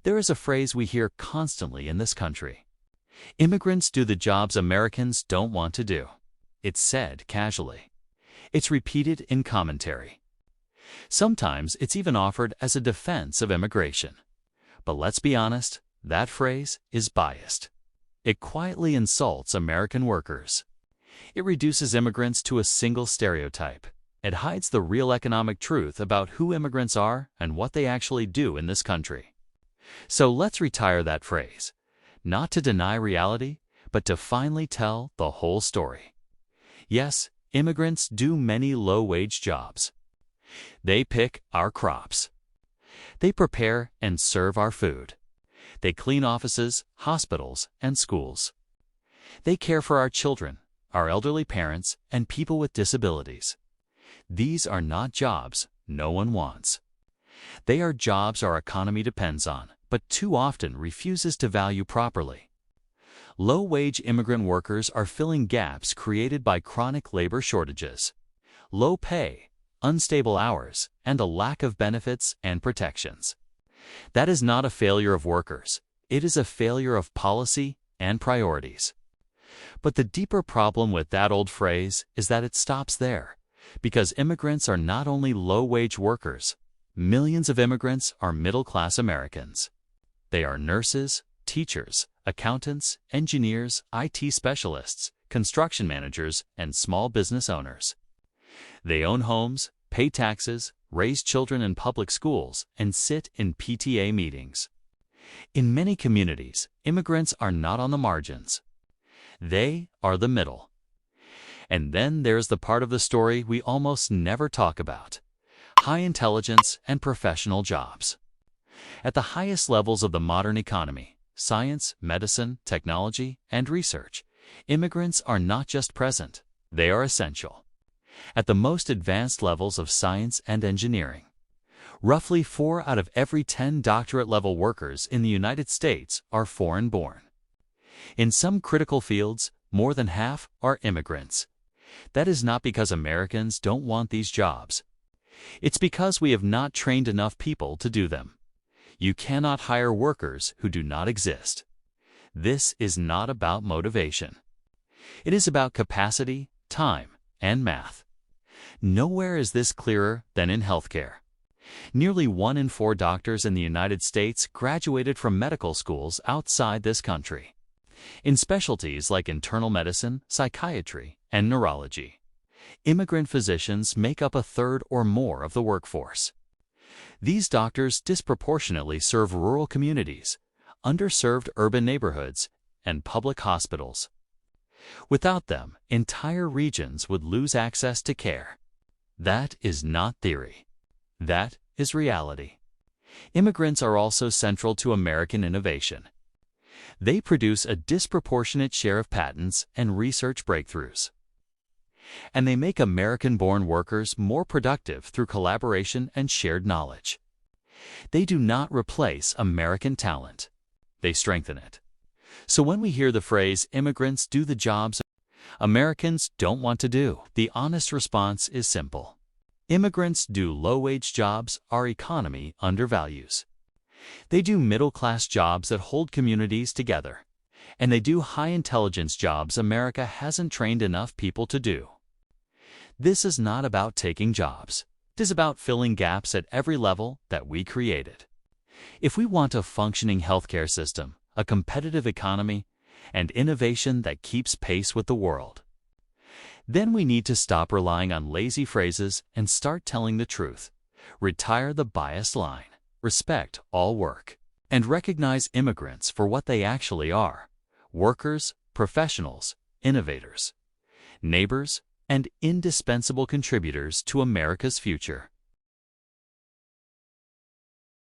There is a phrase we hear constantly in this country. Immigrants do the jobs Americans don't want to do. It's said casually. It's repeated in commentary. Sometimes it's even offered as a defense of immigration. But let's be honest, that phrase is biased. It quietly insults American workers. It reduces immigrants to a single stereotype. It hides the real economic truth about who immigrants are and what they actually do in this country. So let's retire that phrase, not to deny reality, but to finally tell the whole story. Yes, immigrants do many low-wage jobs. They pick our crops. They prepare and serve our food. They clean offices, hospitals, and schools. They care for our children, our elderly parents, and people with disabilities. These are not jobs no one wants. They are jobs our economy depends on, but too often refuses to value properly. Low-wage immigrant workers are filling gaps created by chronic labor shortages, low pay, unstable hours, and a lack of benefits and protections. That is not a failure of workers. It is a failure of policy and priorities. But the deeper problem with that old phrase is that it stops there, because immigrants are not only low-wage workers. Millions of immigrants are middle-class Americans. They are nurses, teachers, accountants, engineers, IT specialists, construction managers, and small business owners. They own homes, pay taxes, raise children in public schools, and sit in PTA meetings. In many communities, immigrants are not on the margins. They are the middle. And then there's the part of the story we almost never talk about: high intelligence and professional jobs. At the highest levels of the modern economy, science, medicine, technology, and research, immigrants are not just present, they are essential. At the most advanced levels of science and engineering, roughly 4 out of every 10 doctorate-level workers in the United States are foreign-born. In some critical fields, more than half are immigrants. That is not because Americans don't want these jobs. It's because we have not trained enough people to do them. You cannot hire workers who do not exist. This is not about motivation. It is about capacity, time, and math. Nowhere is this clearer than in healthcare. Nearly 1 in 4 doctors in the United States graduated from medical schools outside this country. In specialties like internal medicine, psychiatry, and neurology, immigrant physicians make up 1/3 or more of the workforce. These doctors disproportionately serve rural communities, underserved urban neighborhoods, and public hospitals. Without them, entire regions would lose access to care. That is not theory. That is reality. Immigrants are also central to American innovation. They produce a disproportionate share of patents and research breakthroughs. And they make American-born workers more productive through collaboration and shared knowledge. They do not replace American talent. They strengthen it. So when we hear the phrase, immigrants do the jobs Americans don't want to do, the honest response is simple. Immigrants do low-wage jobs our economy undervalues. They do middle-class jobs that hold communities together. And they do high-intelligence jobs America hasn't trained enough people to do. This is not about taking jobs. It is about filling gaps at every level that we created. If we want a functioning healthcare system, a competitive economy, and innovation that keeps pace with the world, then we need to stop relying on lazy phrases and start telling the truth. Retire the biased line, respect all work, and recognize immigrants for what they actually are: workers, professionals, innovators, neighbors, and indispensable contributors to America's future.